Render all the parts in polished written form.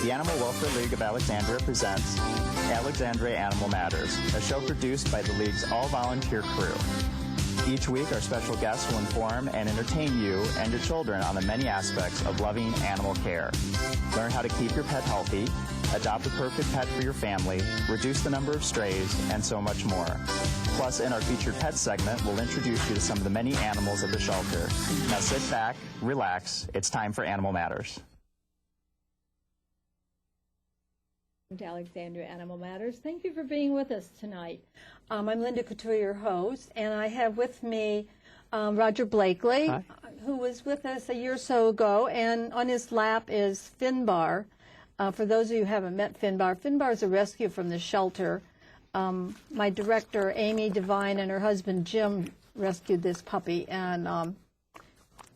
The Animal Welfare League of Alexandria presents Alexandria Animal Matters, a show produced by the League's all-volunteer crew. Each week, our special guests will inform and entertain you and your children on the many aspects of loving animal care. Learn how to keep your pet healthy, adopt a perfect pet for your family, reduce the number of strays, and so much more. Plus, in our featured pet segment, we'll introduce you to some of the many animals at the shelter. Now sit back, relax, it's time for Animal Matters. To Alexandria Animal Matters. Thank you for being with us tonight. I'm Linda Couture, your host, and I have with me Roger Blakeley, who was with us a year or so ago, and on his lap is Finbar. For those of you who haven't met Finbar, Finbar is a rescue from the shelter. My director, Amy Devine, and her husband, Jim, rescued this puppy, and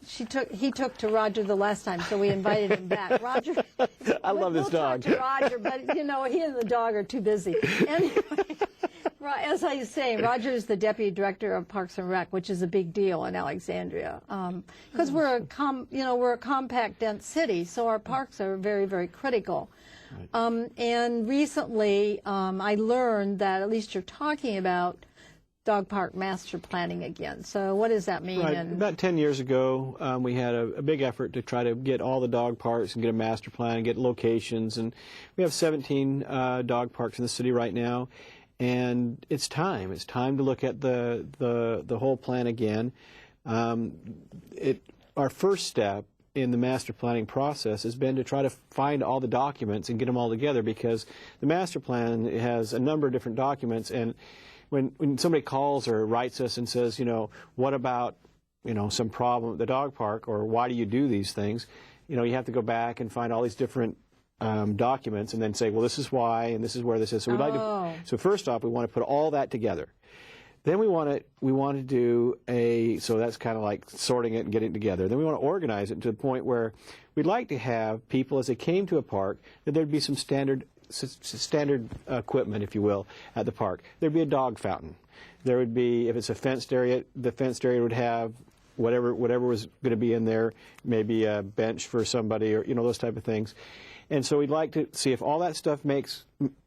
he took to Roger the last time, so we invited him back. Roger, I love this dog. Talk to Roger, but you know he and the dog are too busy. Anyway, as I was saying, Roger is the deputy director of Parks and Rec, which is a big deal in Alexandria, because we're a compact, dense city, so our parks are very, very critical. Right. And recently, I learned that at least you're talking about dog park master planning again. So what does that mean? Right. About 10 years ago, we had a big effort to try to get all the dog parks and get a master plan and get locations. And we have 17 dog parks in the city right now. And it's time. It's time to look at the whole plan again. Our first step in the master planning process has been to try to find all the documents and get them all together, because the master plan has a number of different documents. And when somebody calls or writes us and says, what about, some problem at the dog park, or why do you do these things, you have to go back and find all these different documents and then say, well, this is why and this is where this is. So we'd like to. So first off, we want to put all that together. Then we want to do so that's kind of like sorting it and getting it together. Then we want to organize it to the point where we'd like to have people, as they came to a park, that there'd be some standard equipment, if you will, at the park. There'd be a dog fountain. There would be, if it's a fenced area, the fenced area would have whatever was going to be in there, maybe a bench for somebody, or those type of things. And so we'd like to see if all that stuff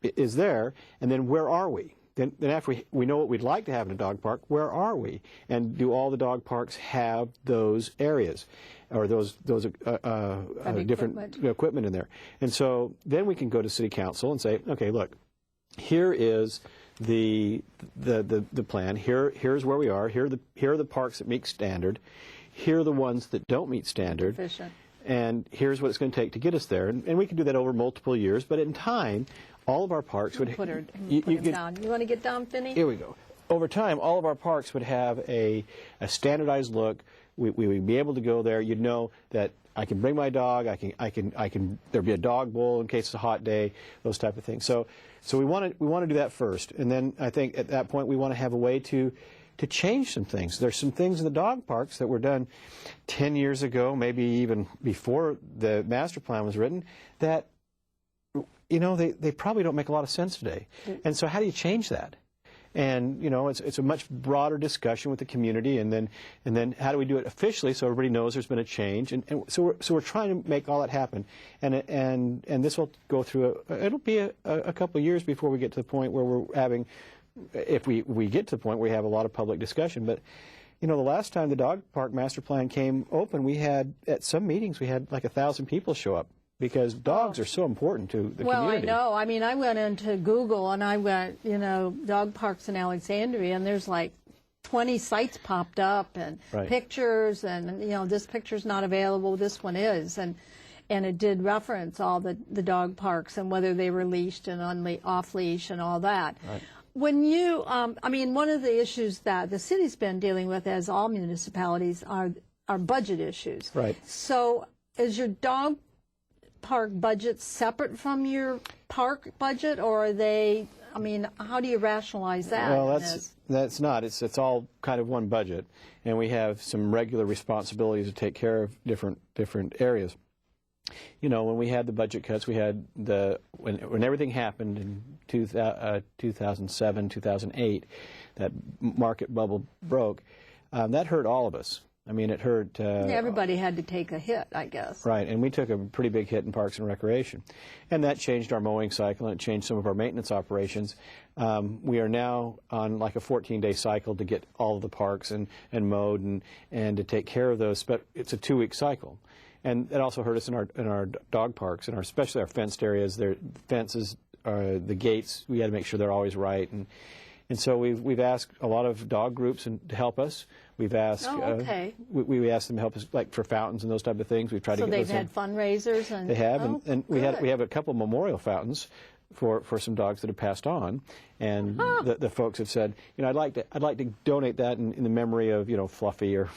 is there, and then where are we? Then after we know what we'd like to have in a dog park, where are we? And do all the dog parks have those areas, or those different equipment in there? And so then we can go to City Council and say, okay, look, here is the plan. Here's where we are. Here are the parks that meet standard. Here are the ones that don't meet standard. Efficient. And here's what it's going to take to get us there. And we can do that over multiple years, but in time, all of our parks would... Put him down. You want to get down, Finney? Here we go. Over time, all of our parks would have a standardized look. We would be able to go there. You'd know that I can bring my dog. There'd be a dog bowl in case it's a hot day. Those type of things. So we want to do that first, and then I think at that point we want to have a way to change some things. There's some things in the dog parks that were done 10 years ago, maybe even before the master plan was written, that they probably don't make a lot of sense today. And so how do you change that? And it's a much broader discussion with the community, and then how do we do it officially so everybody knows there's been a change? And so we're trying to make all that happen, and this will go through it'll be a couple of years before we get to the point where we're having, if we get to the point where we have a lot of public discussion. But the last time the dog park master plan came open, we had, at some meetings, we had like 1,000 people show up, because dogs are so important to the community. Well, I know. I mean, I went into Google and I went, dog parks in Alexandria, and there's like 20 sites popped up, and pictures, and this picture's not available, this one is, and it did reference all the dog parks and whether they were leashed and off leash and all that. Right. When you, one of the issues that the city's been dealing with, as all municipalities, are budget issues. Right. So is your dog park budget separate from your park budget, or are they, how do you rationalize that? Well, that's not. It's all kind of one budget, and we have some regular responsibilities to take care of different areas. When we had the budget cuts, we had when everything happened in 2007, 2008, that market bubble broke, that hurt all of us. I mean, it hurt. Everybody had to take a hit, I guess. Right, and we took a pretty big hit in Parks and Recreation. And that changed our mowing cycle, and it changed some of our maintenance operations. We are now on like a 14-day cycle to get all of the parks and mowed and to take care of those, but it's a 2-week cycle. And it also hurt us in our dog parks, and especially our fenced areas. Their fences, the gates, we had to make sure they're always right. And so we've asked a lot of dog groups to help us. We've asked we asked them to help us, like for fountains and those type of things. We've tried to get those. So they've had fundraisers and they have, and we have a couple memorial fountains for some dogs that have passed on, and the folks have said, I'd like to donate that in the memory of Fluffy or.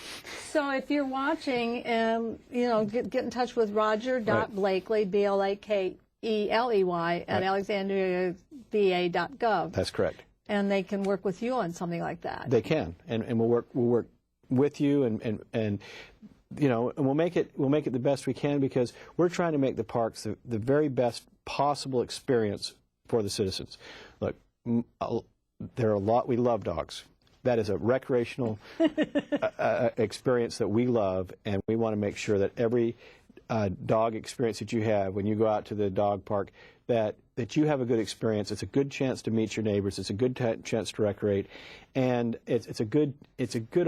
So if you're watching, get in touch with Roger.Blakeley, BLAKELEY at alexandriava.gov. That's correct. And they can work with you on something like that. They can, and we'll work with you, and we'll make it the best we can, because we're trying to make the parks the very best possible experience for the citizens. Look, there are a lot. We love dogs. That is a recreational experience that we love, and we want to make sure that every dog experience that you have when you go out to the dog park, that you have a good experience. It's a good chance to meet your neighbors. It's a good chance to recreate, and it's a good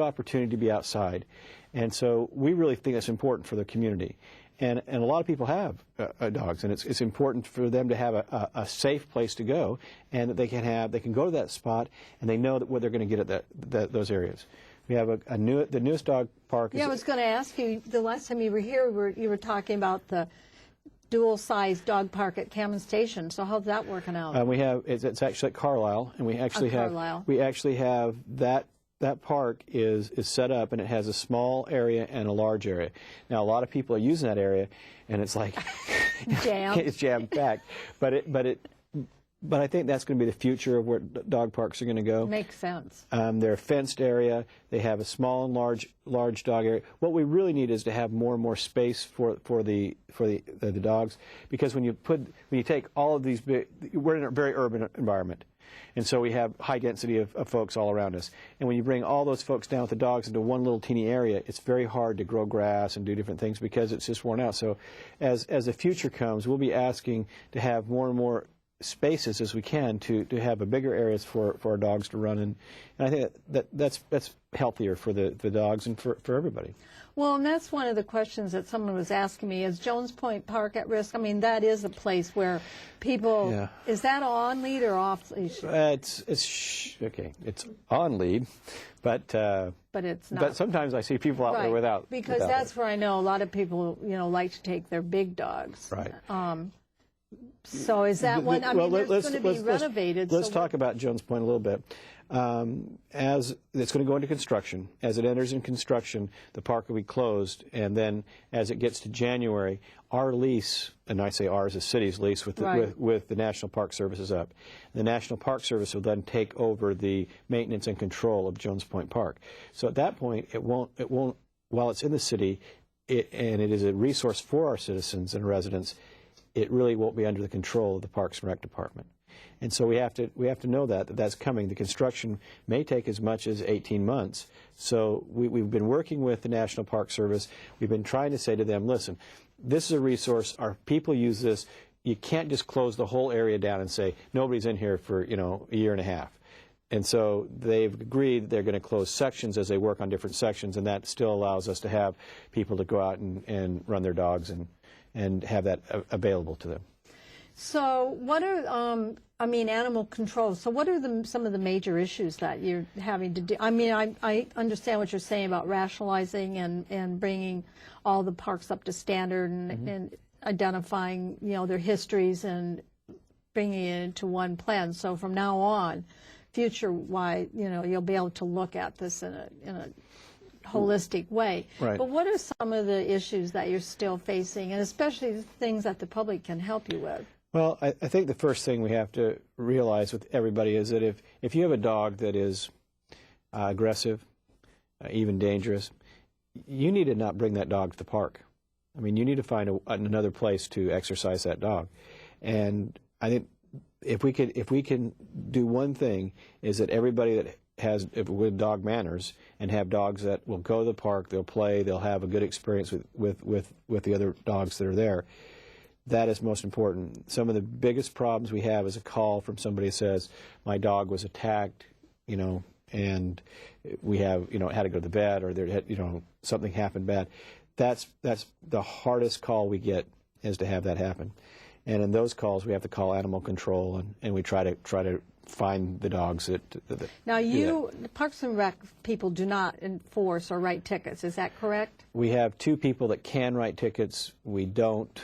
opportunity to be outside. And so we really think that's important for the community. And a lot of people have dogs, and it's important for them to have a safe place to go, and that they can go to that spot, and they know that what they're going to get at those areas. We have the newest dog park. Yeah, I was going to ask you, the last time you were here, you were talking about the dual-sized dog park at Cameron Station. So how's that working out? It's actually at Carlisle, and we actually have that park is set up, and it has a small area and a large area. Now, a lot of people are using that area, and it's like it's jam-packed. But I think that's going to be the future of where dog parks are going to go. Makes sense. They're a fenced area. They have a small and large dog area. What we really need is to have more and more space for the dogs, because when you take all of these we're in a very urban environment. And so we have high density of folks all around us. And when you bring all those folks down with the dogs into one little teeny area, it's very hard to grow grass and do different things because it's just worn out. So as the future comes, we'll be asking to have more and more spaces as we can to have a bigger areas for our dogs to run in. And I think that's healthier for the dogs and for everybody. Well, and that's one of the questions that someone was asking me. Is Jones Point Park at risk? I mean, that is a place where people, is that on lead or off leash? It's on lead, but it's not. But sometimes I see people out there without. Because that's where I know a lot of people, like to take their big dogs. Right. So is that one? I mean, there's going to be renovated. Let's talk about Jones Point a little bit. As it's going to go into construction, as it enters in construction, the park will be closed, and then as it gets to January, our lease, and I say ours, the city's lease with the National Park Service is up. The National Park Service will then take over the maintenance and control of Jones Point Park. So at that point, it won't. While it's in the city, and it is a resource for our citizens and residents, it really won't be under the control of the Parks and Rec Department. And so we have to know that's coming. The construction may take as much as 18 months. So we've been working with the National Park Service. We've been trying to say to them, listen, this is a resource. Our people use this. You can't just close the whole area down and say nobody's in here for a year and a half. And so they've agreed they're going to close sections as they work on different sections, and that still allows us to have people to go out and run their dogs and have that available to them. So what are, animal control, so what are some of the major issues that you're having to do? I mean, I understand what you're saying about rationalizing and bringing all the parks up to standard and identifying, their histories and bringing it into one plan. So from now on, future-wise, you'll be able to look at this in a holistic way. Right. But what are some of the issues that you're still facing, and especially things that the public can help you with? Well, I think the first thing we have to realize with everybody is that if you have a dog that is aggressive, even dangerous, you need to not bring that dog to the park. I mean, you need to find another place to exercise that dog. And I think if we can do one thing, is that everybody that has with dog manners and have dogs that will go to the park, they'll play, they'll have a good experience with the other dogs that are there. That is most important. Some of the biggest problems we have is a call from somebody who says, my dog was attacked, and we have, had to go to the vet, or there, something happened bad. That's the hardest call we get, is to have that happen. And in those calls, we have to call animal control, and we try to find the dogs that now the Parks and Rec people do not enforce or write tickets. Is that correct? We have 2 people that can write tickets. We don't.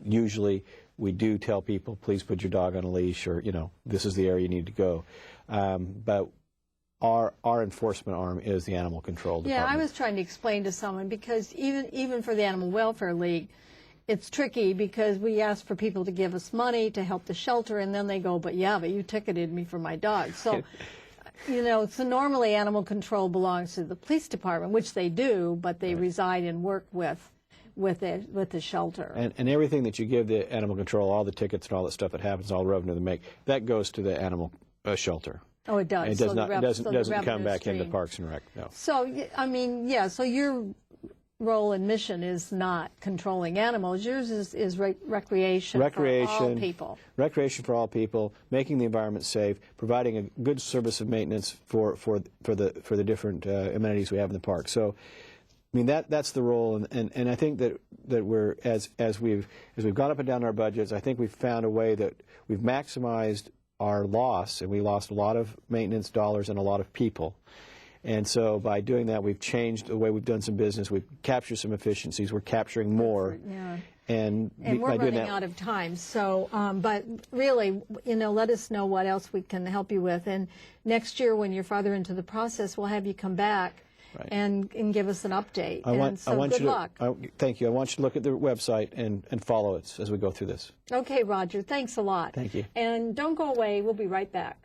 Usually, we do tell people, please put your dog on a leash, or this is the area you need to go. But our enforcement arm is the animal control department. Yeah, I was trying to explain to someone, because even for the Animal Welfare League, it's tricky, because we ask for people to give us money to help the shelter, and then they go, but you ticketed me for my dog. So, so normally animal control belongs to the police department, which they do, but they reside and work with the shelter. And everything that you give the animal control, all the tickets and all that stuff that happens, all the revenue they make, that goes to the animal shelter. Oh, it does. It doesn't come back into Parks and Rec. No. So so your role and mission is not controlling animals. Yours is recreation for all people. Recreation for all people, making the environment safe, providing a good service of maintenance for the different amenities we have in the park. So, that's the role, and I think that we're as we've gone up and down our budgets, I think we've found a way that we've maximized our loss, and we lost a lot of maintenance dollars and a lot of people. And so by doing that, we've changed the way we've done some business. We've captured some efficiencies. We're capturing more. Yeah. And we're running out of time. So, but really, let us know what else we can help you with. And next year, when you're farther into the process, we'll have you come back and give us an update. Good luck. Thank you. I want you to look at the website and follow us as we go through this. Okay, Roger. Thanks a lot. Thank you. And don't go away. We'll be right back.